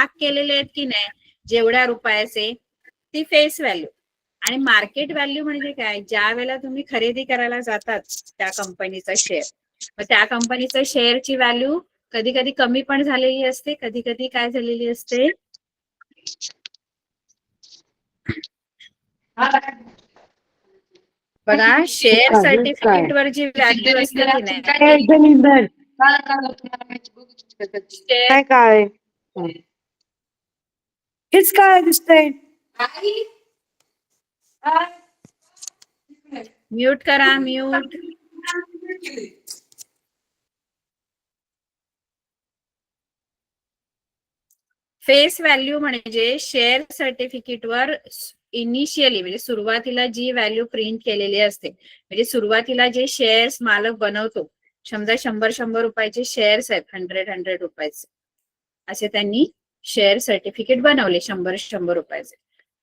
भाग केलेले आहेत की नाही जेवढ्या रुपयाचे, ती फेस व्हॅल्यू. आणि मार्केट व्हॅल्यू म्हणजे काय, ज्या वेळेला तुम्ही खरेदी करायला जातात त्या कंपनीचा शेअर, मग त्या कंपनीचा शेअरची व्हॅल्यू कधी कधी कमी पण झालेली असते, कधी कधी काय झालेली असते, बघा शेअर सर्टिफिकेट वर जी व्हॅल्यू असते की नाही, काय हेच काय दिसतंय, म्यूट करा, म्यूट. फेस व्हॅल्यू म्हणजे शेअर सर्टिफिकेट वर इनिशियली म्हणजे सुरुवातीला जी व्हॅल्यू प्रिंट केलेली असते, म्हणजे सुरुवातीला जे शेअर्स मालक बनवतो, समजा 100 रुपयाचे शेअर्स आहेत, 100 रुपयाचे असे त्यांनी शेअर सर्टिफिकेट बनवले 100 रुपयाचे,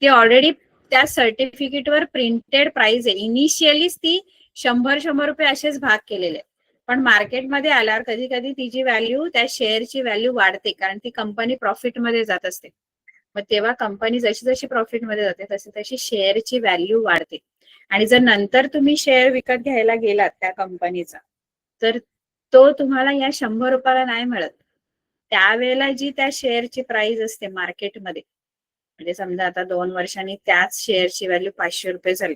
ते ऑलरेडी त्या सर्टिफिकेटवर प्रिंटेड प्राइस आहे, इनिशियलीच ती 100 रुपये असेच भाग केलेले आहेत. पण मार्केटमध्ये आल्यावर कधी कधी तिची व्हॅल्यू, त्या शेअरची व्हॅल्यू वाढते, कारण ती कंपनी प्रॉफिटमध्ये जात असते. मग तेव्हा कंपनी जशी जशी प्रॉफिटमध्ये जाते तशी तशी शेअरची व्हॅल्यू वाढते. आणि जर नंतर तुम्ही शेअर विकत घ्यायला गेलात त्या कंपनीचा, तर तो तुम्हाला या 100 रुपयाला नाही मिळत. त्यावेळेला जी त्या शेअरची प्राइस असते मार्केटमध्ये, म्हणजे समजा आता 2 वर्षांनी त्याच शेअरची व्हॅल्यू 500 रुपये झाली,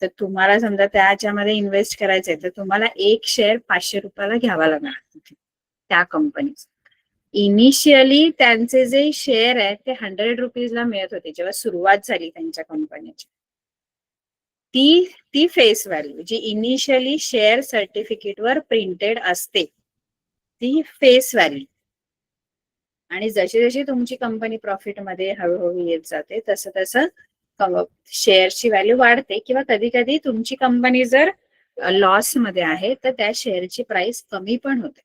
तर तुम्हाला समजा त्याच्यामध्ये इन्व्हेस्ट करायचंय, तर तुम्हाला एक शेअर 500 रुपयाला घ्यावा लागणार त्या कंपनीचा. इनिशियली त्यांचे जे शेअर आहेत ते 100 रुपीजला मिळत होते जेव्हा सुरुवात झाली त्यांच्या कंपनीची. ती फेस व्हॅल्यू जी इनिशियली शेअर सर्टिफिकेटवर प्रिंटेड असते, ती फेस व्हॅल्यू. आणि जशी जशी तुमची कंपनी प्रॉफिटमध्ये हळूहळू येत जाते तसं तसं शेअरची व्हॅल्यू वाढते, किंवा कधी कधी तुमची कंपनी जर लॉस मध्ये आहे तर त्या शेअरची प्राइस कमी पण होते.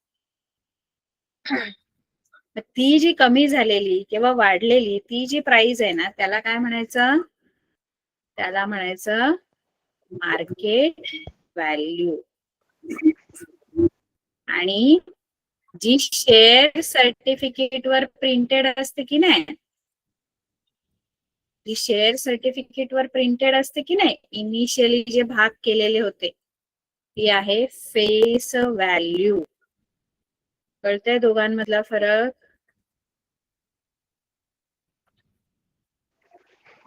ती जी कमी झालेली किंवा वाढलेली ती जी प्राइस आहे ना, त्याला काय म्हणायचं, त्याला म्हणायचं मार्केट व्हॅल्यू. आणि जी शेअर सर्टिफिकेट वर प्रिंटेड असते की नाही, ती शेअर सर्टिफिकेट वर प्रिंटेड असते की नाही, इनिशियली जे भाग केलेले होते, ती आहे फेस व्हॅल्यू. कळतंय दोघांमधला फरक?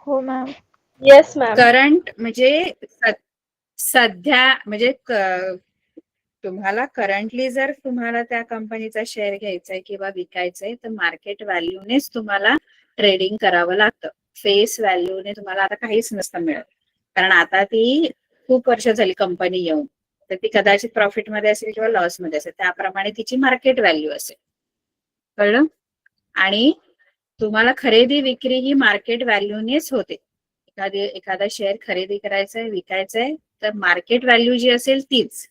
हो मॅम. Yes ma'am. करंट म्हणजे सध्या, म्हणजे तुम्हाला करंटली जर तुम्हाला त्या कंपनीचा शेअर घ्यायचाय किंवा विकायचंय, तर मार्केट व्हॅल्यूनेच तुम्हाला ट्रेडिंग करावं लागतं. फेस व्हॅल्यूने तुम्हाला आता काहीच नसतं मिळत, कारण आता ती खूप वर्ष झाली कंपनी येऊन, तर ती कदाचित प्रॉफिटमध्ये असेल किंवा लॉसमध्ये असेल, त्याप्रमाणे तिची मार्केट व्हॅल्यू असेल. कळलं? आणि तुम्हाला खरेदी विक्री ही मार्केट व्हॅल्यूनेच होते. एखादा शेअर खरेदी करायचंय, विकायचंय, तर मार्केट व्हॅल्यू जी असेल तीच.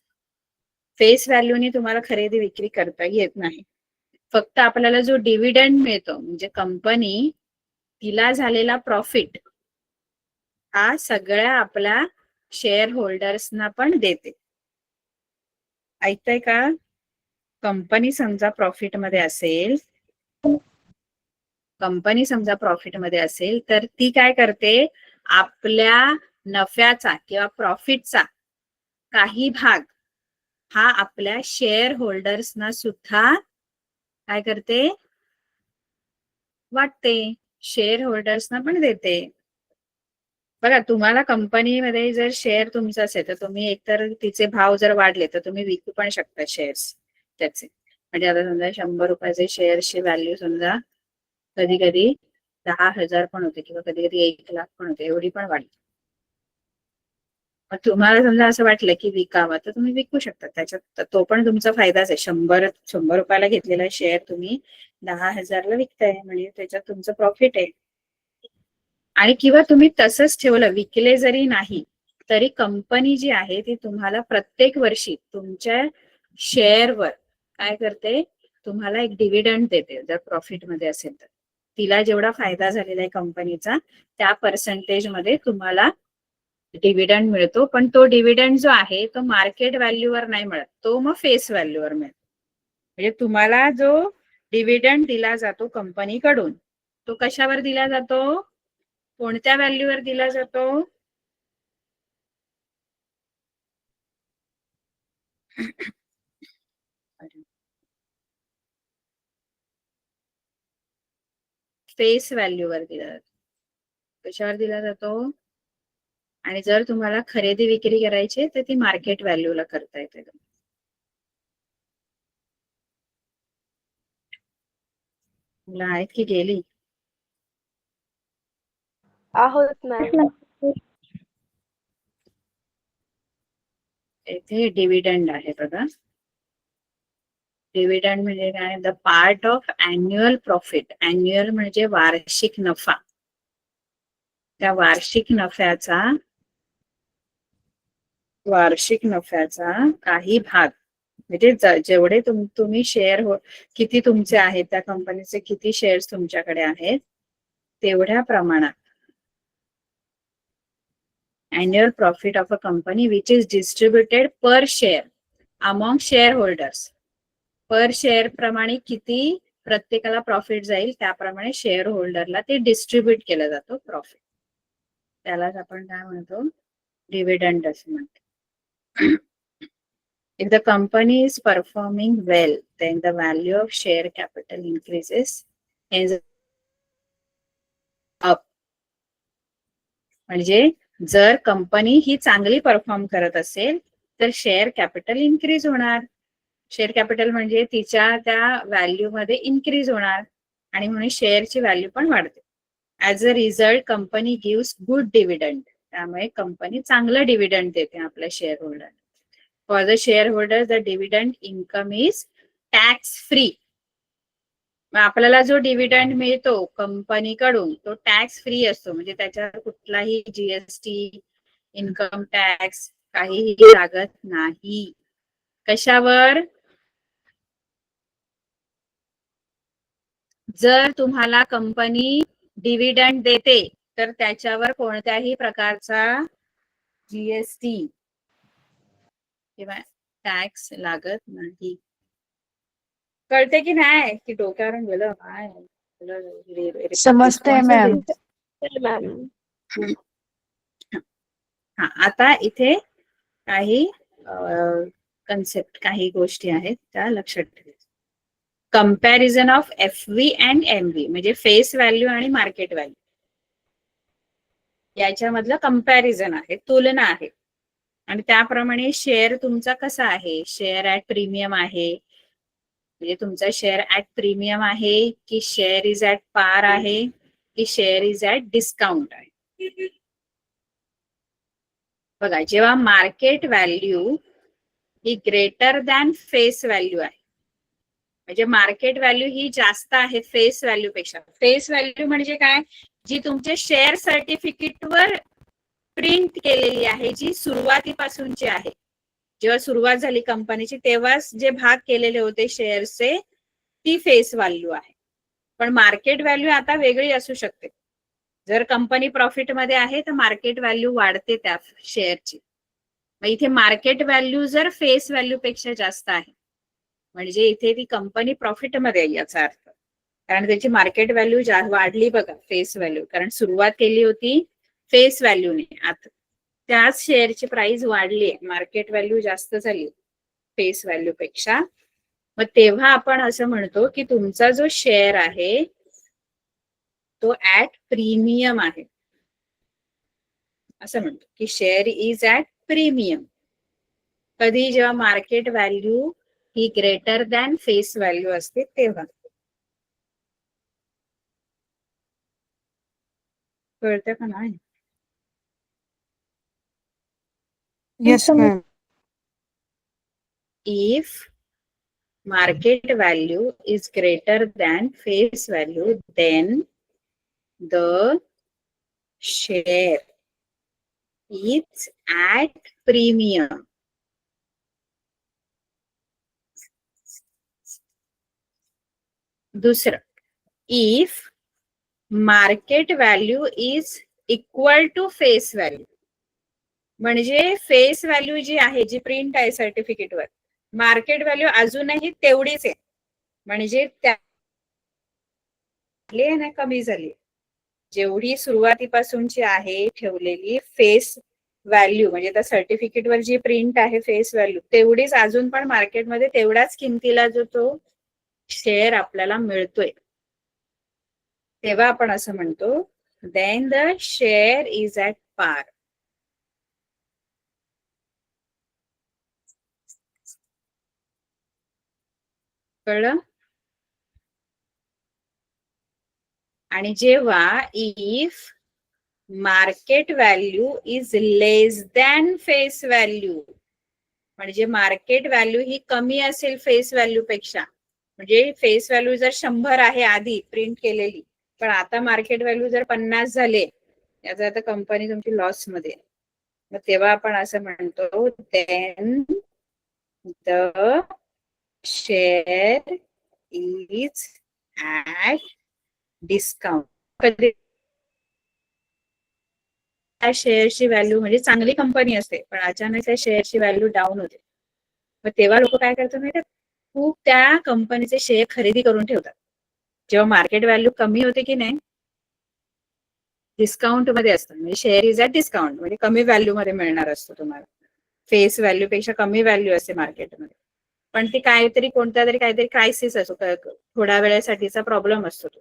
फेस व्हॅल्यूने तुम्हाला खरेदी विक्री करता येत नाही. फक्त आपल्याला जो डिव्हिडंड मिळतो, म्हणजे कंपनी तिला झालेला प्रॉफिट, हा सगळ्या आपल्या शेअर होल्डर्सना पण देते. ऐकताय का? कंपनी समजा प्रॉफिटमध्ये असेल, तर ती काय करते, आपल्या नफ्याचा किंवा प्रॉफिटचा काही भाग हा आपल्या शेअर होल्डर्सना सुद्धा काय करते, वाटते, शेअर होल्डर्सना पण देते. बघा, तुम्हाला कंपनीमध्ये जर शेअर तुमचा असेल तर तुम्ही एकतर तिचे भाव जर वाढले तर तुम्ही विकू पण शकता शेअर्स त्याचे. म्हणजे आता समजा 100 रुपयाचे शेअर्सची व्हॅल्यू समजा कधी कधी 10,000 पण होते, किंवा कधी कधी 1,00,000 पण होते, एवढी पण वाढली. मग तुम्हाला समजा असं वाटलं की विकावं, तर तुम्ही विकू शकता, त्याच्यात तो पण तुमचा फायदाच आहे. 100 रुपयाला घेतलेला शेअर तुम्ही 10,000ला विकताय, म्हणजे त्याच्यात तुमचं प्रॉफिट आहे. आणि किंवा तुम्ही तसंच ठेवलं, विकले जरी नाही तरी कंपनी जी आहे ती तुम्हाला प्रत्येक वर्षी तुमच्या शेअरवर काय करते, तुम्हाला एक डिव्हिडंड देते. जर प्रॉफिट मध्ये असेल तर तिला जेवढा फायदा झालेला आहे कंपनीचा, त्या पर्सेंटेज मध्ये तुम्हाला डिव्हिडंड मिळतो. पण तो डिव्हिडंड जो आहे तो मार्केट व्हॅल्यूवर नाही मिळत, तो मग फेस व्हॅल्यूवर मिळतो. म्हणजे तुम्हाला जो डिव्हिडंड दिला जातो कंपनीकडून. तो कशावर दिला जातो? कोणत्या व्हॅल्यूवर दिला जातो? फेस व्हॅल्यूवर दिला जातो. कशावर दिला जातो? आणि जर तुम्हाला खरेदी विक्री करायची तर ती मार्केट व्हॅल्यूला करता येते. मुलं आहेत की गेली? आहोत मॅम. इथे डिव्हिडंड आहे बघा. डिव्हिडंड म्हणजे काय? The part of annual profit. Annual म्हणजे वार्षिक नफा. त्या वार्षिक नफ्याचा काही भाग, म्हणजे जेवढे तुम्ही शेअर किती तुमचे आहेत, त्या कंपनीचे किती शेअर्स तुमच्याकडे आहेत तेवढ्या प्रमाणात annual profit of a company which is distributed per share among shareholders. Per share प्रमाणे किती प्रत्येकाला प्रॉफिट जाईल त्याप्रमाणे शेअर होल्डरला ते डिस्ट्रीब्युट केलं जातं प्रॉफिट. त्यालाच आपण काय म्हणतो? डिव्हिडंड असं म्हणतो. If the company is performing well, then the value of share capital increases and up. म्हणजे जर कंपनी ही चांगली परफॉर्म करत असेल तर शेअर कॅपिटल इन्क्रीज होणार. शेअर कॅपिटल म्हणजे तिच्या त्या व्हॅल्यू मध्ये इन्क्रीज होणार आणि म्हणून शेअरची व्हॅल्यू पण वाढते. As a result company gives good dividend. त्यामुळे कंपनी चांगलं डिव्हिडंड देते आपल्या share holder. For the share holder the dividend income is tax free. आपल्याला जो डिव्हिडंड मिळतो कंपनीकडून तो टॅक्स फ्री असतो. म्हणजे त्याच्यावर कुठलाही जीएसटी, इन्कम टॅक्स काहीही लागत नाही. कशावर? जर तुम्हाला कंपनी डिव्हिडंड देते तर त्याच्यावर कोणत्याही प्रकारचा जीएसटी किंवा टॅक्स लागत नाही. कळते की नाही? की डोक्यावरून गेलं काय? समजते मॅम. मॅम. हा, आता इथे काही कन्सेप्ट, काही गोष्टी आहेत त्या लक्षात ठेवा. Comparison of FV and MV म्हणजे फेस व्हॅल्यू आणि मार्केट व्हॅल्यू याच्यामधलं कंपॅरिझन आहे, तुलना आहे. आणि त्याप्रमाणे शेअर तुमचा कसा आहे? शेअर ऍट प्रीमियम आहे, म्हणजे तुमचा शेअर ऍट प्रीमियम आहे की शेअर इज ऍट पार आहे की शेअर इज ऍट डिस्काउंट आहे. बघा, जेव्हा मार्केट व्हॅल्यू ही ग्रेटर दॅन फेस व्हॅल्यू आहे, म्हणजे मार्केट व्हॅल्यू ही जास्त आहे फेस व्हॅल्यू पेक्षा. फेस व्हॅल्यू म्हणजे काय? जी तुमच्या शेअर सर्टिफिकेटवर प्रिंट केलेली आहे, जी सुरुवातीपासूनची आहे. जेव्हा सुरुवात झाली कंपनीची तेव्हाच जे भाग केलेले होते शेअर्सचे, ती फेस व्हॅल्यू आहे. पण मार्केट व्हॅल्यू आता वेगळी असू शकते. जर कंपनी प्रॉफिट मध्ये आहे तर मार्केट व्हॅल्यू वाढते त्या शेअरची. मग इथे मार्केट व्हॅल्यू जर फेस व्हॅल्यू पेक्षा जास्त आहे म्हणजे इथे ती कंपनी प्रॉफिट मध्ये आहे याचा अर्थ. कारण त्याची मार्केट व्हॅल्यू वाढली बघा फेस व्हॅल्यू, कारण सुरुवात केली होती फेस व्हॅल्यूने, आता त्याच शेअरची प्राइस वाढली, मार्केट व्हॅल्यू जास्त झाली फेस व्हॅल्यू पेक्षा. मग तेव्हा आपण असं म्हणतो की तुमचा जो शेअर आहे तो ऍट प्रीमियम आहे, असं म्हणतो की शेअर इज ऍट प्रीमियम. कधी? जेव्हा मार्केट व्हॅल्यू ही ग्रेटर दॅन फेस व्हॅल्यू असते तेव्हा. कळतं का नाही? Yes ma'am. If market value is greater than face value, then the share is at premium. दुसरं, if market value is equal to face value, म्हणजे फेस व्हॅल्यू जी आहे, जी print आहे सर्टिफिकेटवर, market value अजूनही तेवढीच आहे, म्हणजे आहे ना कमी झाली. जेवढी सुरुवातीपासूनची आहे ठेवलेली फेस व्हॅल्यू म्हणजे त्या सर्टिफिकेटवर जी प्रिंट आहे फेस व्हॅल्यू तेवढीच अजून पण मार्केटमध्ये तेवढ्याच किमतीला जो तो शेअर आपल्याला मिळतोय, तेव्हा आपण असं म्हणतो then the share is at par. कळलं? आणि जेव्हा if market value is less than face value म्हणजे मार्केट व्हॅल्यू ही कमी असेल फेस व्हॅल्यू पेक्षा, म्हणजे फेस व्हॅल्यू जर 100 आहे आधी प्रिंट केलेली पण आता मार्केट व्हॅल्यू जर 50 झाले, याचा आता कंपनी तुमची लॉस मध्ये, मग तेव्हा आपण असं म्हणतो then the share is at discount. कधी त्या शेअरची व्हॅल्यू म्हणजे चांगली कंपनी असते पण अचानक त्या शेअरची व्हॅल्यू डाऊन होते, मग तेव्हा लोक काय करतात माहिती, खूप त्या कंपनीचे शेअर खरेदी करून ठेवतात. जेव्हा मार्केट व्हॅल्यू कमी होते की नाही डिस्काउंट मध्ये असतं, म्हणजे शेअर इज ॲट डिस्काउंट म्हणजे कमी व्हॅल्यू मध्ये मिळणार असतो तुम्हाला, फेस व्हॅल्यू पेक्षा कमी व्हॅल्यू असते मार्केटमध्ये. पण ती काहीतरी कोणता तरी काहीतरी क्रायसिस असतो, थोड्या वेळेसाठीचा प्रॉब्लेम असतो तो.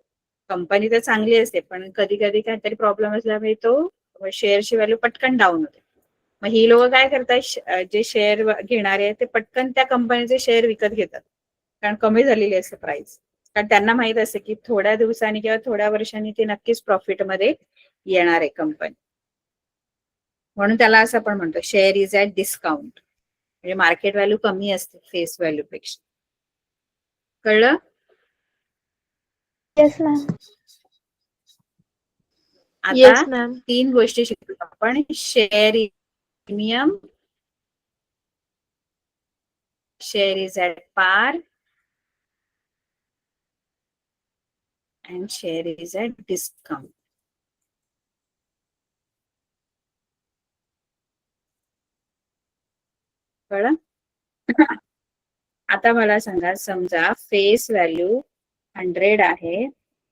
कंपनी तर चांगली असते पण कधी कधी काहीतरी प्रॉब्लेम असल्यामुळे तो शेअरची व्हॅल्यू पटकन डाऊन होते. मग ही लोक काय करतात, जे शेअर घेणारे आहेत ते पटकन त्या कंपनीचे शेअर विकत घेतात कारण कमी झालेली असते प्राइस, कारण त्यांना माहित असते की थोड्या दिवसांनी किंवा थोड्या वर्षांनी ते नक्कीच प्रॉफिटमध्ये येणार आहे कंपनी. म्हणून त्याला असं आपण म्हणतो शेअर इज ॲट डिस्काउंट म्हणजे मार्केट व्हॅल्यू कमी असते फेस व्हॅल्यू पेक्षा. कळलं? Yes ma'am. आता येस मॅम. 3 गोष्टी शिकलो आपण, share premium, share is at par and share is at discount. कळलं? आता मला सांगा, समजा फेस व्हॅल्यू 100 आहे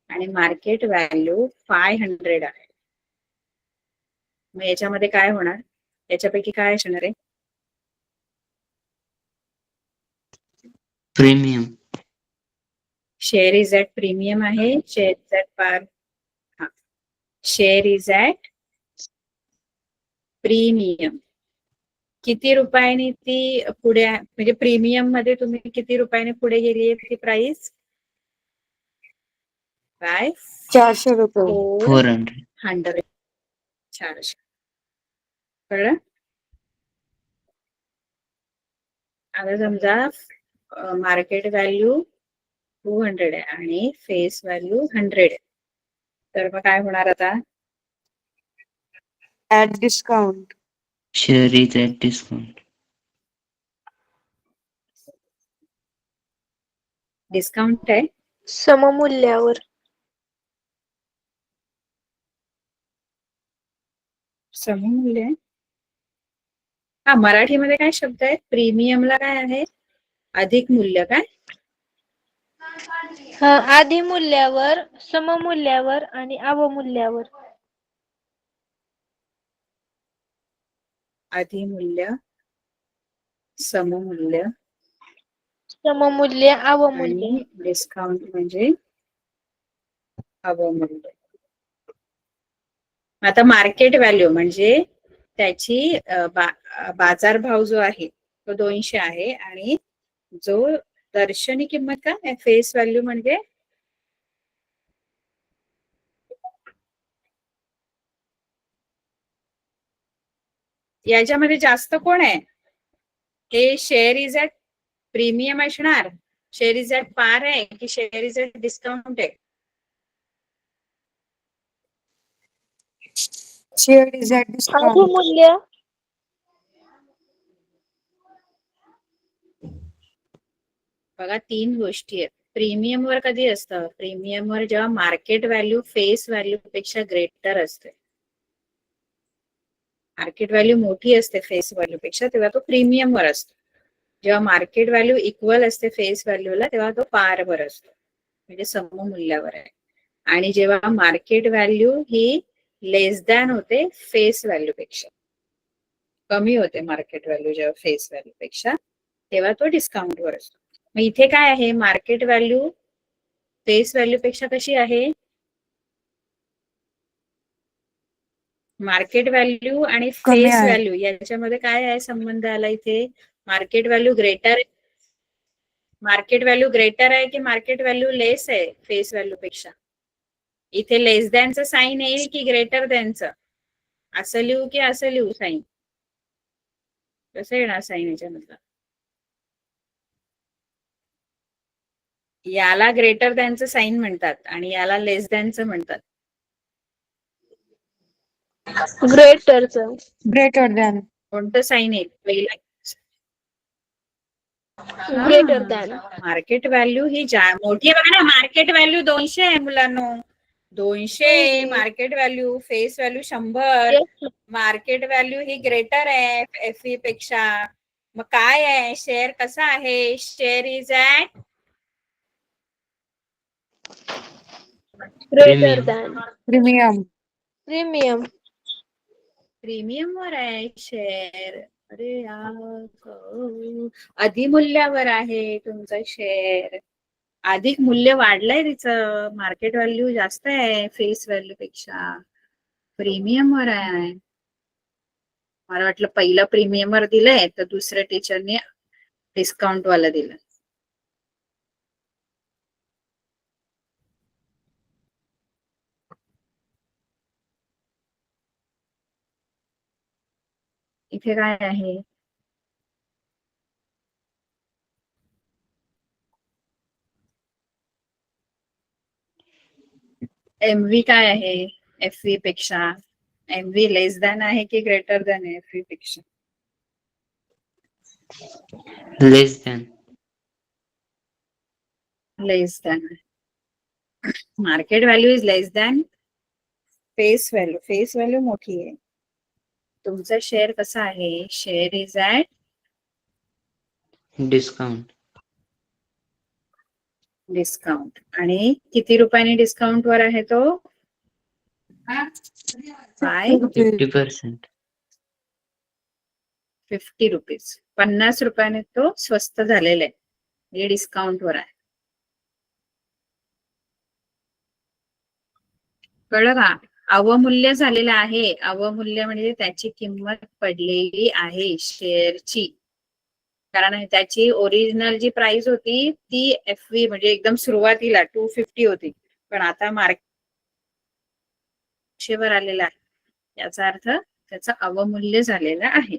आणि मार्केट व्हॅल्यू 500 आहे, मग याच्यामध्ये काय होणार, याच्यापैकी काय असणार आहे? Premium. Share is at premium आहे, शेअर इज ॲट पार. हा, शेअर इज ॲट प्रीमियम. किती रुपयाने ती पुढे म्हणजे प्रीमियम मध्ये तुम्ही किती रुपयाने पुढे गेली ती प्राइस? बाय 400 रुपये. 400. 400. कळलं? आता समजा मार्केट व्हॅल्यू 200 आहे आणि फेस व्हॅल्यू 100 आहे, तर मग काय होणार आता? At discount. Share is at discount. Discount आहे, सममूल्यावर. सममूल्य आहे. हा, मराठीमध्ये काय शब्द आहे? प्रीमियमला काय आहे? अधिक मूल्य. काय? आधी मूल्यावर, सममूल्यावर आणि अवमूल्यावर. अधिमूल्य, सममूल्य सममूल्य, अवमूल्य. आणि डिस्काउंट म्हणजे अवमूल्य. आता मार्केट व्हॅल्यू म्हणजे त्याची बाजारभाव जो आहे तो 200 आहे आणि जो दर्शनी किंमत काय फेस व्हॅल्यू म्हणजे याच्यामध्ये जास्त कोण आहे? हे शेअर इज ॲट प्रीमियम असणार, शेअर इज ॲट पार आहे की शेअर इज ॲट डिस्काउंट आहे? Share is at discount. अवमूल्य. बघा 3 गोष्टी आहेत. प्रीमियम वर कधी असतं? प्रीमियम वर जेव्हा मार्केट व्हॅल्यू फेस व्हॅल्यू पेक्षा ग्रेटर असते, मार्केट व्हॅल्यू मोठी असते फेस व्हॅल्यू पेक्षा, तेव्हा तो प्रीमियम वर असतो. जेव्हा मार्केट व्हॅल्यू इक्वल असते फेस व्हॅल्यूला तेव्हा तो पार वर असतो म्हणजे सममूल्यावर आहे. आणि जेव्हा मार्केट व्हॅल्यू ही लेस दॅन होते फेस व्हॅल्यू पेक्षा, कमी होते मार्केट व्हॅल्यू जेव्हा फेस व्हॅल्यू पेक्षा, तेव्हा तो डिस्काउंट वर असतो. मग इथे काय आहे, मार्केट व्हॅल्यू फेस व्हॅल्यू पेक्षा कशी आहे, मार्केट व्हॅल्यू आणि कमी फेस आहे. व्हॅल्यू याच्यामध्ये काय आहे संबंध आला इथे, market value greater, market value greater आहे की मार्केट व्हॅल्यू लेस आहे फेस व्हॅल्यू पेक्षा. इथे लेस दॅनचं साईन येईल की ग्रेटर दॅनचं, असं लिहू की असं लिहू साईन, कसं येणार साईन याच्यामधलं, याला ग्रेटर दॅनचं साईन म्हणतात आणि याला लेस दॅनचं म्हणतात. ग्रेटरचं. Greater than. कोणतं साईन येईल पहिला, ग्रेटर दॅन. मार्केट व्हॅल्यू ही मोठी बघा ना, मार्केट व्हॅल्यू 200 आहे मुलांनो, 200 market value, face value 100, market value ही ग्रेटर आहे एफई पेक्षा. मग काय आहे, शेअर कसा आहे, share is at greater than. Premium. Premium. Premium वर आहे शेअर. अरे यार, अधिमूल्यावर आहे तुमचं शेअर, अधिक मूल्य वाढलंय तिचं, मार्केट व्हॅल्यू जास्त आहे फेस व्हॅल्यू पेक्षा, प्रीमियम वर आहे. मला वाटलं पहिलं प्रीमियम वर दिलंय तर दुसऱ्या टीचरने डिस्काउंट वाला दिलं. इथे काय आहे, एमव्ही काय आहे एफव्ही पेक्षा, एमव्ही लेस दॅन आहे की ग्रेटर दॅन आहे एफव्ही पेक्षा, लेस दॅन. लेस दॅन आहे. Market value is less than face value, face value मोठी आहे. तुमचा शेअर कसा आहे, share is at discount. Discount, आणि किती रुपयाने डिस्काउंट वर आहे तो, बाय 50%. 50 रुपीज, 50 रुपयाने तो स्वस्त झालेला आहे, म्हणजे डिस्काउंट वर आहे. कळलं का, अवमूल्य झालेलं आहे, अवमूल्य म्हणजे त्याची किंमत पडलेली आहे शेअरची, कारण त्याची ओरिजिनल जी प्राइस होती ती एफव्ही म्हणजे एकदम सुरुवातीला 250 होती, पण आता मार्केटवर आलेला आहे, याचा अर्थ त्याचं अवमूल्य झालेलं आहे.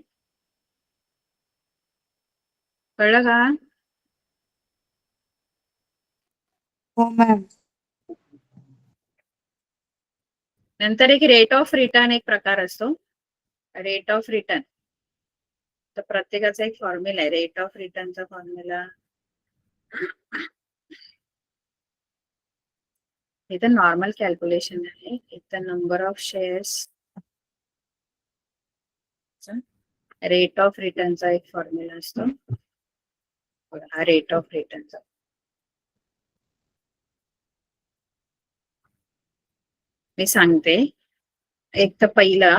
कळलं का, हो मॅम. नंतर एक रेट ऑफ रिटर्न एक प्रकार असतो, रेट ऑफ रिटर्न, तर प्रत्येकाचा एक फॉर्म्युला आहे रेट ऑफ रिटर्नचा फॉर्म्युला. इथं नॉर्मल कॅल्क्युलेशन आहे, इथं number of shares, rate of रिटर्नचा एक फॉर्म्युला असतो, हा रेट ऑफ रिटर्नचा. मी सांगते, एक तर पहिला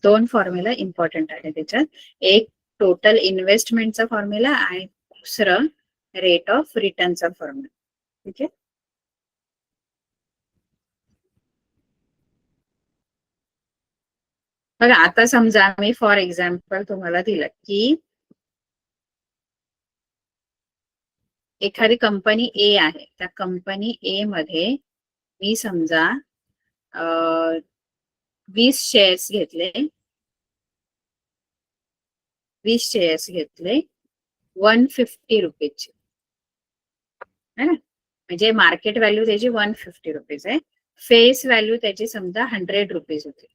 2 फॉर्म्युला इम्पॉर्टंट आहे त्याच्यात, एक टोटल इन्व्हेस्टमेंटचा फॉर्म्युला आणि दुसरं रेट ऑफ रिटर्नचा फॉर्म्युला. ठीक आहे, बघा आता समजा मी फॉर एक्झाम्पल तुम्हाला दिलं की एखादी कंपनी ए आहे, त्या कंपनी ए मध्ये मी समजा 20 शेअर्स घेतले, 150 रुपीजचे, है ना, म्हणजे मार्केट व्हॅल्यू त्याची 150 रुपीज आहे, फेस व्हॅल्यू त्याची समजा 100 रुपीज होती.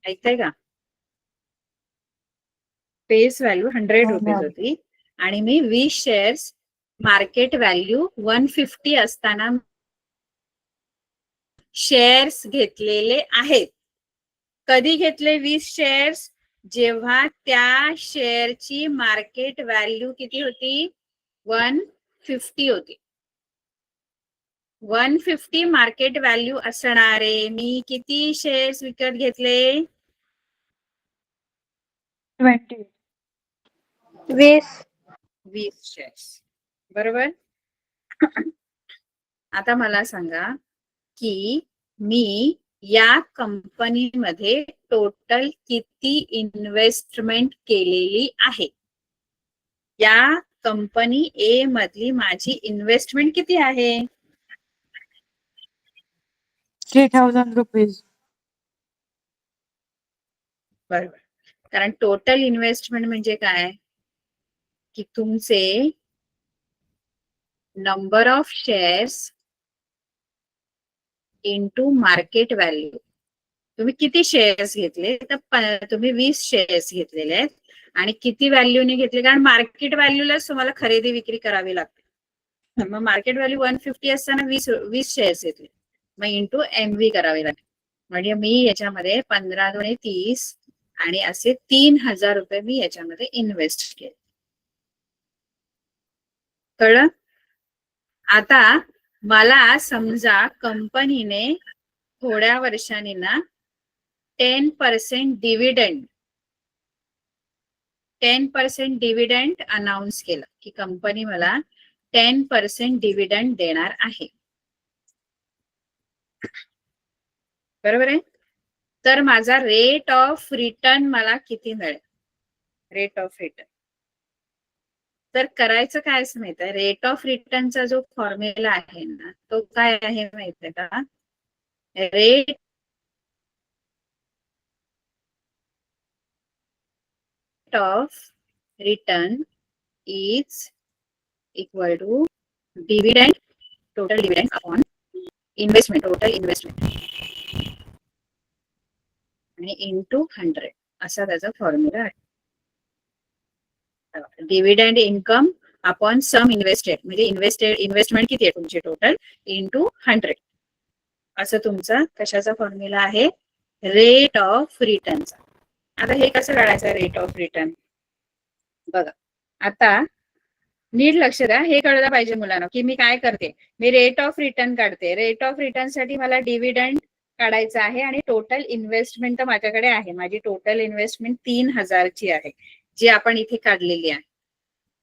ऐकताय का, फेस व्हॅल्यू 100 हो रुपीज मॅम. होती आणि मी 20 शेअर्स मार्केट व्हॅल्यू 150 असताना शेअर्स घेतलेले आहेत. कधी घेतले 20 शेअर्स, जेव्हा त्या शेअरची मार्केट व्हॅल्यू किती होती, 150 होती. 150 मार्केट व्हॅल्यू असणारे मी किती शेअर्स विकत घेतले? 20. 20. 20 शेअर्स. बरोबर. आता मला सांगा की मी या कंपनीमध्ये टोटल किती इन्व्हेस्टमेंट केलेली आहे? या कंपनी ए मधली माझी इन्व्हेस्टमेंट किती आहे? 3,000 rupees. बरोबर. कारण टोटल इन्व्हेस्टमेंट म्हणजे काय की तुमचे number of shares into market value. तुम्ही किती शेअर्स घेतले? तर तुम्ही 20 शेअर्स घेतलेले आहेत आणि किती व्हॅल्यूने घेतले? कारण मार्केट व्हॅल्यूलाच तुम्हाला खरेदी विक्री करावी लागते. मग मार्केट व्हॅल्यू 150 असताना 20 शेअर्स घेतले, मग इंटू MV करावे लागेल. म्हणजे मी याच्यामध्ये 15 दुणे 30 आणि असे 3,000 रुपये मी याच्यामध्ये इन्व्हेस्ट केले. कळलं? आता मला समजा कंपनीने थोड्या वर्षांनी ना 10% डिव्हिडंड अनाउन्स केलं की कंपनी मला 10% डिव्हिडंड देणार आहे. बरोबर आहे. तर माझा रेट ऑफ रिटर्न मला किती मिळेल? रेट ऑफ रिटर्न तर करायचं काय असं माहित आहे, रेट ऑफ रिटर्नचा जो फॉर्म्युला आहे ना तो काय आहे माहित आहे का? Rate of return is equal to dividend, total dividend upon investment, total investment आणि इंटू 100 असा त्याचा फॉर्म्युला आहे. Dividend income upon sum invested म्हणजे इन्व्हेस्टमेंट किती आहे तुमची टोटल इंटू 100 असं तुमचा कशाचा फॉर्म्युला आहे? रेट ऑफ रिटर्नचा. आता हे कसं काढायचं रेट ऑफ रिटर्न? बघा आता नीट लक्ष द्या, हे कळलं पाहिजे मुलांना की मी काय करते. मी रेट ऑफ रिटर्न काढते. रेट ऑफ रिटर्न साठी मला डिव्हिडंड काढायचं आहे आणि टोटल इन्व्हेस्टमेंट तर माझ्याकडे आहे. माझी टोटल इन्व्हेस्टमेंट 3,000 ची आहे जी आपण इथे काढलेली आहे.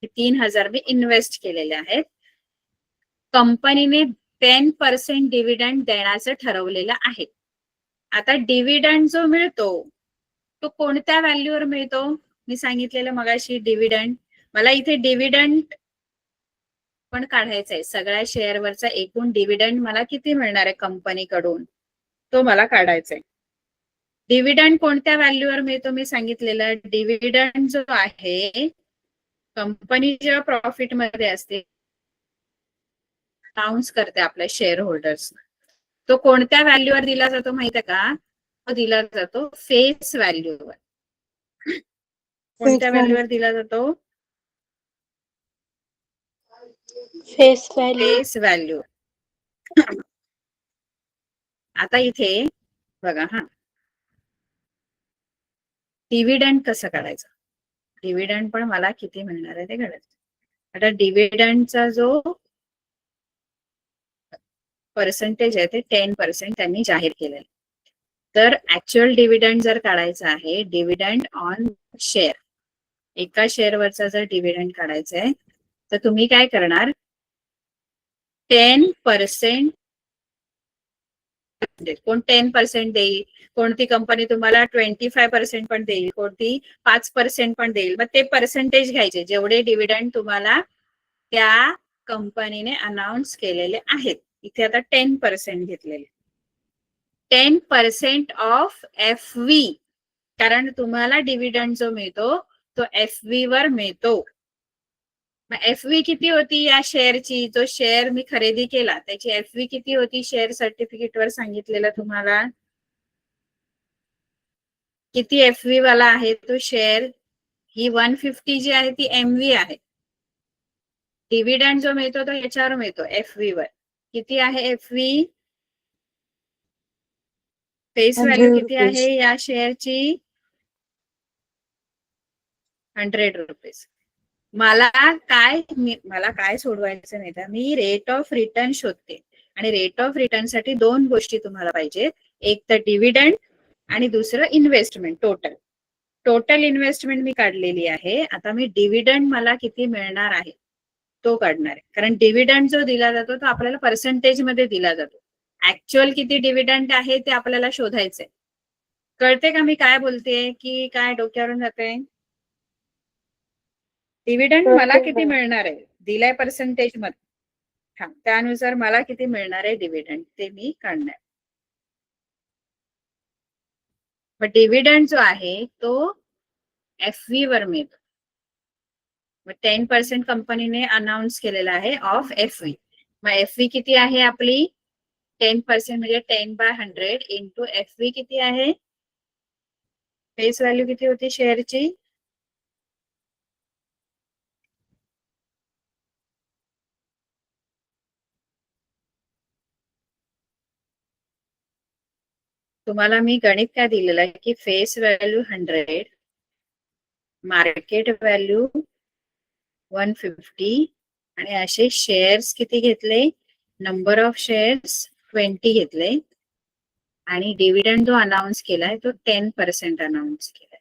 3,000 मी इन्व्हेस्ट केलेले आहेत. कंपनीने 10% डिव्हिडंड देण्याचं ठरवलेलं आहे. आता डिव्हिडंड जो मिळतो तो कोणत्या व्हॅल्यूवर मिळतो? मी सांगितलेलं मगाशी डिव्हिडंड. मला इथे डिव्हिडंड पण काढायचा आहे. सगळ्या शेअरवरचा एकूण डिव्हिडंड मला किती मिळणार आहे कंपनीकडून तो मला काढायचा आहे. डिव्हिडंड कोणत्या व्हॅल्यूवर मिळतो? मी सांगितलेलं डिव्हिडंड जो आहे कंपनी जेव्हा प्रॉफिट मध्ये असते अनाउन्स करते आपल्या शेअर होल्डर्स, तो कोणत्या व्हॅल्यूवर दिला जातो माहिती आहे का? तो दिला जातो फेस व्हॅल्यूवर. कोणत्या व्हॅल्यूवर दिला जातो? Face value. Face value. आता इथे बघा हा डिव्हिडंड कसं काढायचं? डिव्हिडंड पण मला किती मिळणार आहे ते काढायचं. आता डिव्हिडंडचा जो पर्सेंटेज आहे ते 10% त्यांनी जाहीर केलेलं. तर ऍक्च्युअल डिव्हिडंड जर काढायचा आहे, डिव्हिडंड ऑन शेअर, एका शेअरवरचा जर डिव्हिडंड काढायचा आहे तर तुम्ही काय करणार? 10% कोण 10% देईल, कोणती कंपनी तुम्हाला 25% पण देईल, कोणती 5% पण देईल. मग ते पर्सेंटेज घ्यायचे जेवढे डिव्हिडंड तुम्हाला त्या कंपनीने अनाउन्स केलेले आहेत. इथे आता 10% घेतलेले. 10% ऑफ FV, कारण तुम्हाला डिव्हिडंड जो मिळतो तो FV वर मिळतो. मग FV किती होती या शेअरची? जो शेअर मी खरेदी केला त्याची FV किती होती? शेअर सर्टिफिकेट वर सांगितलेलं तुम्हाला किती FV वाला आहे तो शेअर. ही 150 जी आहे ती MV आहे. डिव्हिडंड जो मिळतो तो याच्यावर मिळतो FV वर. किती आहे FV? फेस व्हॅल्यू 100 किती rupees. आहे या शेअरची? 100 रुपीज. मला काय सोडवायचं नाही तर मी रेट ऑफ रिटर्न शोधते. आणि रेट ऑफ रिटर्न साठी दोन गोष्टी तुम्हाला पाहिजे, एक तर डिव्हिडंड आणि दुसरं इन्व्हेस्टमेंट. टोटल इन्व्हेस्टमेंट मी काढलेली आहे. आता मी डिव्हिडंड मला किती मिळणार आहे तो काढणार आहे, कारण डिव्हिडंड जो दिला जातो तो आपल्याला पर्सेंटेज मध्ये दिला जातो. ऍक्च्युअल किती डिव्हिडंड आहे ते आपल्याला शोधायचंय. कळते का मी काय बोलतेय की काय डोक्यावरून जाते? डिव्हिडंड मला किती मिळणार आहे दिलाय पर्सेंटेज मध्ये, हा त्यानुसार मला किती मिळणार आहे डिव्हिडंड ते मी काढणार. मग डिव्हिडंड जो आहे तो FV वर मिळतो. मग 10% कंपनीने अनाऊन्स केलेला आहे ऑफ FV. मग FV किती आहे आपली? 10% म्हणजे 10/100 इंटू FV किती आहे? फेस व्हॅल्यू किती होती शेअरची? तुम्हाला मी गणित काय दिलेलं आहे की फेस व्हॅल्यू 100, मार्केट व्हॅल्यू 150 आणि असे शेअर्स किती घेतले? नंबर ऑफ शेअर्स 20 घेतले आणि डिव्हिडंड जो अनाऊन्स केलाय तो 10% अनाऊन्स केलाय.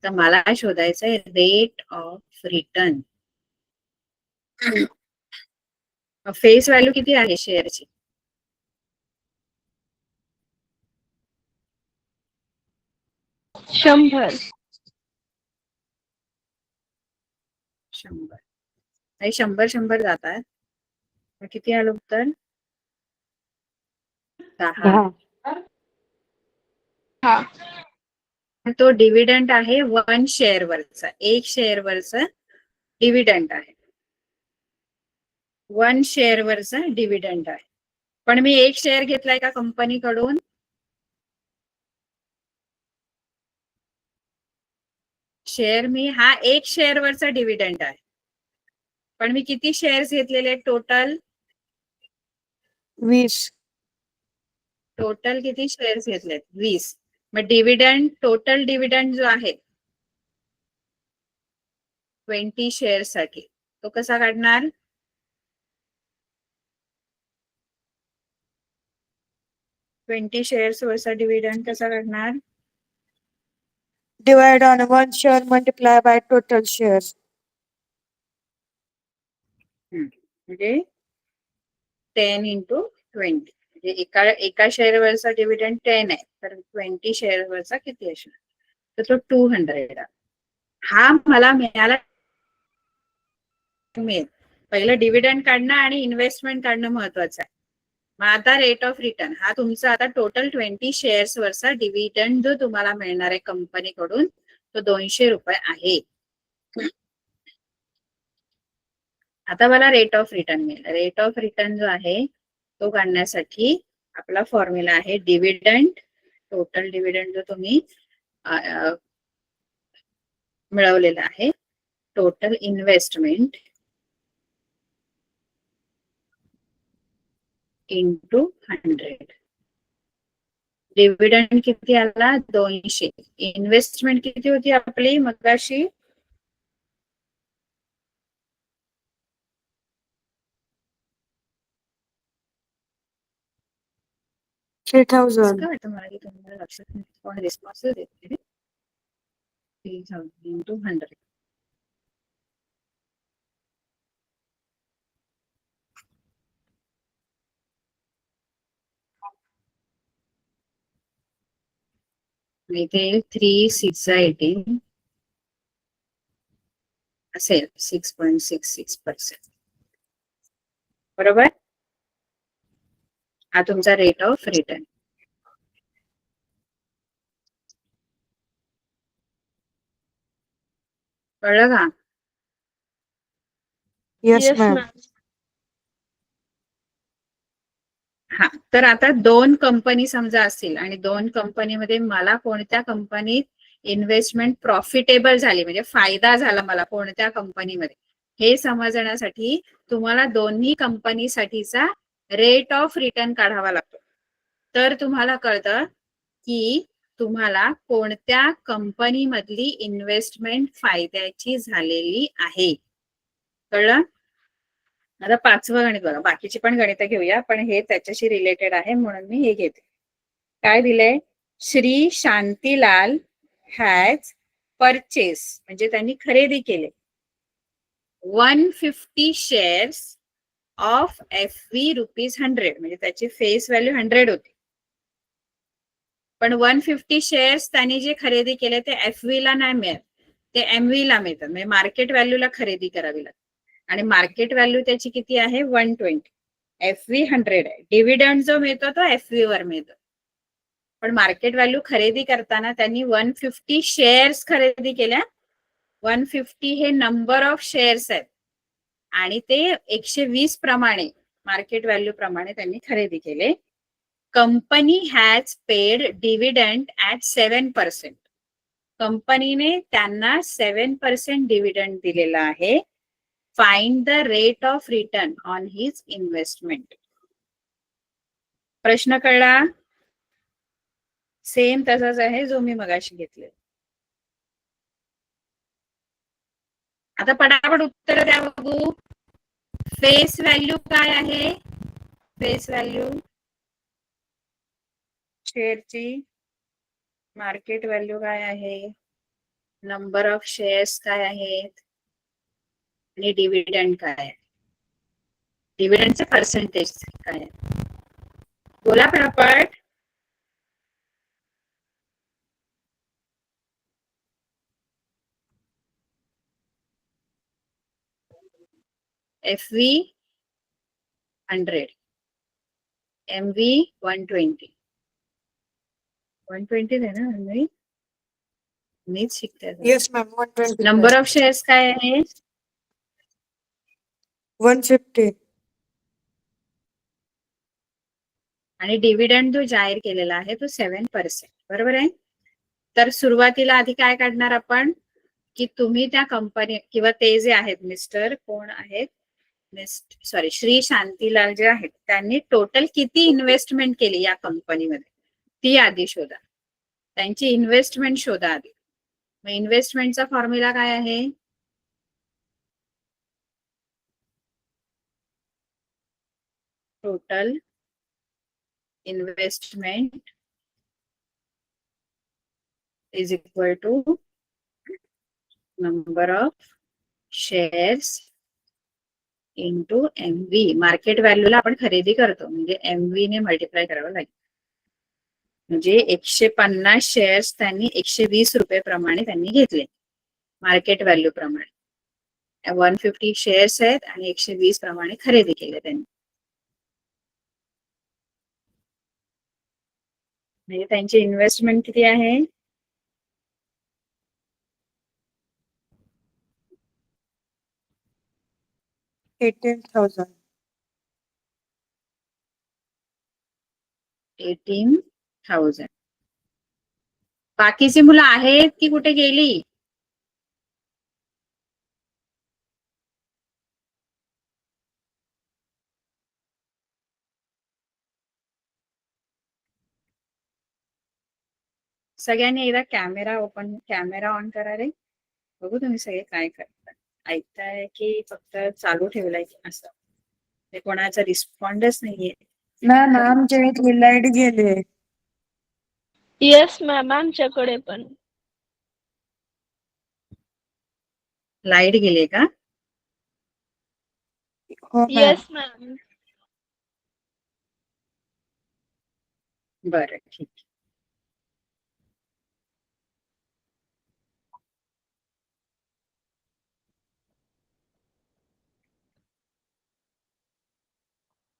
तर मला शोधायचं आहे rate of return. Face value किती आहे शेअरची? 100. 100. 100 जातात. किती आलं उत्तर? 10. हा. तो डिव्हिडंड आहे 1 शेअर वरचा, 1 शेअर वरचा डिव्हिडंड आहे. 1 शेअर वरचा डिव्हिडंड आहे. पण मी 1 शेअर घेतलाय का कंपनीकडून? शेअर मी हा 1 शेअर वरचा डिव्हिडंड आहे. पण मी किती शेअर्स घेतलेले टोटल? 20. टोटल किती शेअर्स घेतलेत? 20. मग डिव्हिडंड, टोटल डिव्हिडंड जो आहे 20 शेअर्स साठी तो कसा काढणार? ट्वेंटी शेअर्स वरचा डिव्हिडंड कसा काढणार? Divide on 1 share multiply by total shares. म्हणजे 10 into 20. म्हणजे एका शेअर वरचा डिव्हिडंड 10 आहे, तर 20 शेअर वरचा किती असणार? तर तो 200. हा मला मिळाला. पहिलं डिव्हिडंड काढणं आणि इन्व्हेस्टमेंट काढणं महत्वाचं आहे. मग आता रेट ऑफ रिटर्न हा तुमचा आता टोटल 20 शेअर्स वरचा डिव्हिडंड जो तुम्हाला मिळणार आहे कंपनीकडून तो 200 रुपये आहे. आता मला रेट ऑफ रिटर्न मिळेल. रेट ऑफ रिटर्न जो आहे तो काढण्यासाठी आपला फॉर्म्युला आहे डिव्हिडंड, टोटल डिव्हिडंड जो तुम्ही मिळवलेला आहे, टोटल इन्व्हेस्टमेंट इंटू 100. डिव्हिडंड किती आला? 200. इन्व्हेस्टमेंट किती होती आपली मगाशी? 3000. काय वाटतं मला की तुम्हाला लक्षात नाही, कोण रिस्पॉन्स देते? 3000 इंटू 100. इथे 3,618 असेल, 6.66%. बरोबर? हा तुमचा रेट ऑफ रिटर्न. कळलं का? Yes, ma'am. हा, तर आता 2 कंपनी समजा असतील आणि 2 कंपनीमध्ये मला कोणत्या कंपनीत इन्व्हेस्टमेंट प्रॉफिटेबल झाली, म्हणजे फायदा झाला मला कोणत्या कंपनीमध्ये, हे समजण्यासाठी तुम्हाला दोन्ही कंपनीसाठीचा रेट ऑफ रिटर्न काढावा लागतो. तर तुम्हाला कळतं की तुम्हाला कोणत्या कंपनीमधली इन्व्हेस्टमेंट फायद्याची झालेली आहे. कळलं? आता 5वं गणित बघा, बाकीची पण गणितं घेऊया, पण हे त्याच्याशी रिलेटेड आहे म्हणून मी हे घेते. काय दिलंय? श्री शांतीलाल हॅज परचेस, म्हणजे त्यांनी खरेदी केले 150 शेअर्स ऑफ FV ₹100, म्हणजे त्याची फेस व्हॅल्यू 100 होती. पण 150 शेअर्स त्यांनी जे खरेदी केले ते FV ला नाही मिळत, ते MV ला मिळतात, म्हणजे मार्केट व्हॅल्यूला खरेदी करावी लागते. आणि मार्केट व्हॅल्यू त्याची किती आहे? 120. FV 100 आहे. डिव्हिडंड जो मिळतो तो FV वर मिळतो. पण मार्केट व्हॅल्यू खरेदी करताना त्यांनी 150 शेअर्स खरेदी केल्या. 150 हे नंबर ऑफ शेअर्स आहेत आणि ते 120 प्रमाणे मार्केट व्हॅल्यू प्रमाणे त्यांनी खरेदी केले. Company has paid dividend at 7%. कंपनीने त्यांना 7% डिव्हिडंड दिलेला आहे. Find the rate of return on his investment. प्रश्न कळला? सेम तसाच आहे जो मी मगाशी घेतले. आता पटापट उत्तर द्या बघू. फेस व्हॅल्यू काय आहे? फेस व्हॅल्यू शेअरची. मार्केट व्हॅल्यू काय आहे? नंबर ऑफ शेअर्स काय आहेत? आणि डिव्हिडंड काय आहे? डिव्हिडंडचे पर्सेंटेज काय आहे? बोला पटापट. FV 100, MV 120. 120 आहे ना? मीच शिकते. Yes, ma'am. 120. Number of shares काय आहे? 150. आणि डिव्हिडंड जो जाहीर केलेला आहे तो 7%. बरोबर आहे. तर सुरुवातीला आधी काय काढणार आपण, की तुम्ही त्या कंपनी किंवा ते जे आहेत मिस्टर कोण आहेत, श्री शांतीलाल जे आहेत त्यांनी टोटल किती इन्व्हेस्टमेंट केली या कंपनीमध्ये ती आधी शोधा. त्यांची इन्व्हेस्टमेंट शोधा आधी. मग इन्व्हेस्टमेंटचा फॉर्म्युला काय आहे? Total investment is equal to number of shares into MV. Market व्हॅल्यूला आपण खरेदी करतो म्हणजे MV ने मल्टिप्लाय करावं लागेल. म्हणजे 150 शेअर्स त्यांनी 120 रुपये प्रमाणे त्यांनी घेतले मार्केट व्हॅल्यू प्रमाणे. 150 शेअर्स आहेत आणि 120 प्रमाणे खरेदी केले त्यांनी. म्हणजे त्यांची इन्व्हेस्टमेंट किती आहे? $18,000. 18,000. बाकीची मुलं आहेत की कुठे गेली? सगळ्यांनी एकदा कॅमेरा ऑन करा रे. बघू तुम्ही सगळे काय करताय. ऐकताय की फक्त चालू ठेवलाय की असं? ते कोणाचा रिस्पॉन्डच नाहीये. मॅम आमच्या इथली लाईट गेली. येस मॅम, आमच्याकडे पण. लाईट गेली का? हो मॅम. Yes ma'am. बरं ठीक.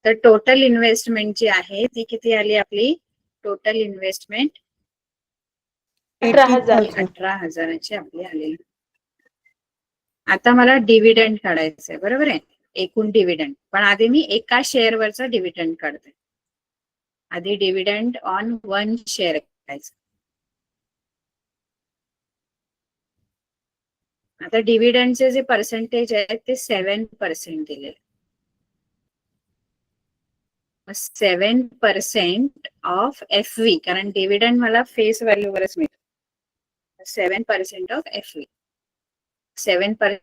तर टोटल इन्व्हेस्टमेंट जी आहे ती किती आली आपली? Total investment 18,000. 18,000ची आपली आली. आता मला डिव्हिडंड काढायचंय. बरोबर आहे. एकूण डिव्हिडंड. पण आधी मी एका शेअरवरचा डिव्हिडंड काढते. आधी डिव्हिडंड ऑन 1 शेअर काढायचं. आता डिव्हिडंडचे जे पर्सेंटेज आहेत ते 7% दिले. 7% ऑफ FV, कारण डिव्हिडंड मला फेस व्हॅल्यू वरच मिळतो. 7% ऑफ FV. 7%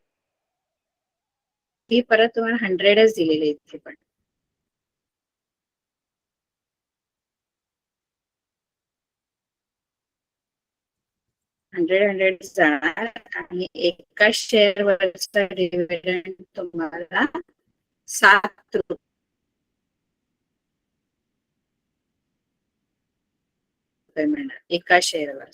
ही परत तुम्हाला 100च दिलेली आहे इथे पण. हंड्रेड जाणार आणि एका शेअर वरचा डिव्हिडंड तुम्हाला 7 रुपये मिळणार एका शेअरवर.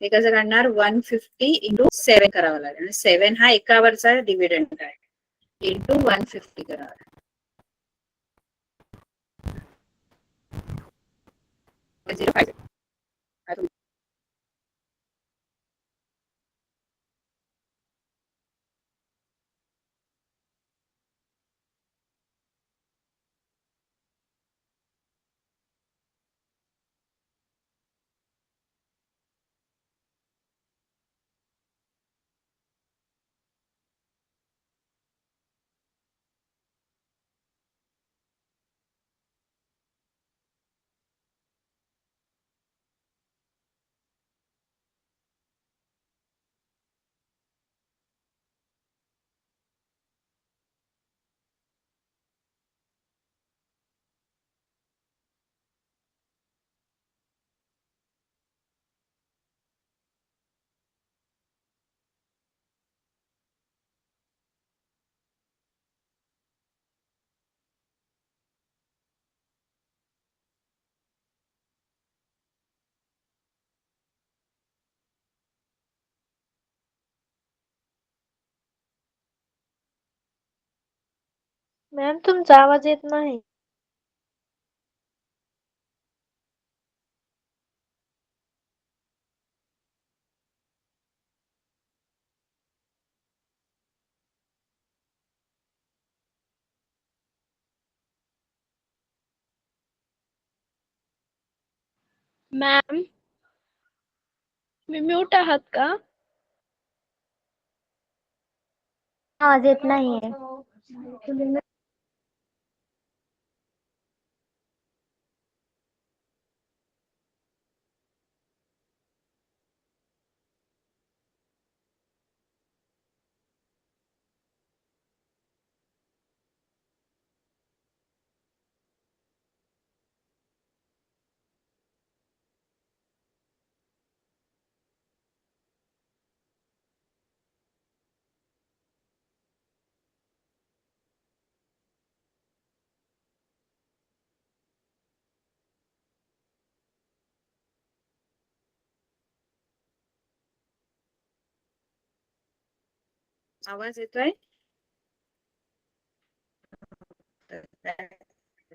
ते कसं काढणार 150 इंटू 7 करावं लागेल आणि 7 हा एकावरचा डिव्हिडंड आहे इंटू 150 करावं लागेल. मॅम तुमचा आवाज येत नाही. मॅम मी म्यूट आहात का? आवाज येत नाहीये. आवाज येतोय?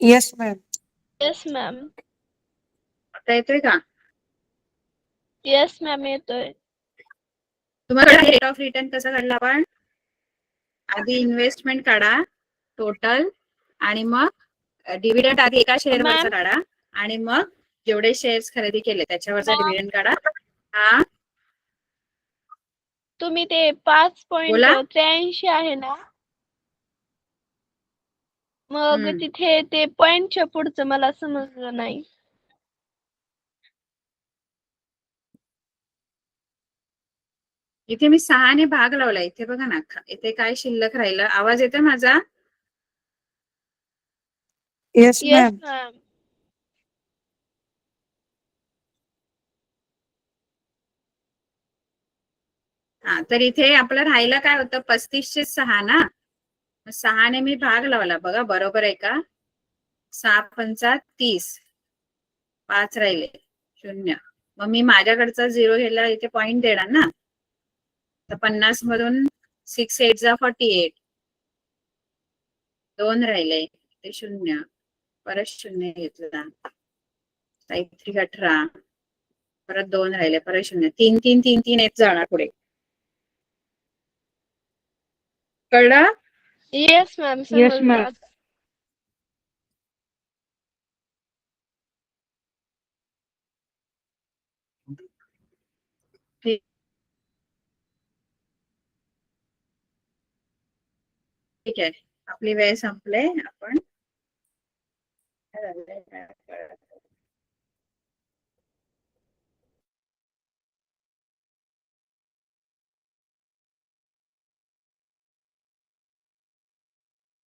Yes ma'am. Yes ma'am. आता येतोय का? येस मॅम येतोय. तुम्हाला रेट ऑफ रिटर्न कसा काढला आपण? आधी इन्व्हेस्टमेंट काढा टोटल आणि मग डिव्हिडंड आधी एका शेअरवरचा मॅम काढा आणि मग जेवढे शेअर्स खरेदी केले त्याच्यावरचा मॅम डिव्हिडंड काढा. हा तुम्ही ते 5.83 आहे ना, मग हम्म. तिथे ते पॉइंटच्या पुढचं मला समजलं नाही. इथे मी 6ने भाग लावला. इथे बघा ना, इथे काय शिल्लक राहिलं. आवाज येतोय माझा? Yes yes ma'am. मॅम. हा तर इथे आपलं राहिलं काय होतं 35 चे 6 ना, 6ने मी भाग लावला बघा बरोबर आहे का? 6 पंचा 30, 5 राहिले 0. मग मी माझ्याकडचा 0 घ्यायला इथे पॉइंट देणार ना, तर 50 मधून 6 8 जा 48, 2 राहिले ते 0, परत 0 घेतला, 3 18, परत 2 राहिले परत 0, 3 3 3 3 येत जाणार पुढे. कळलं? येस मॅम येस समजलं मॅम. आता. ठीक आहे, आपली वेळ संपले. आपण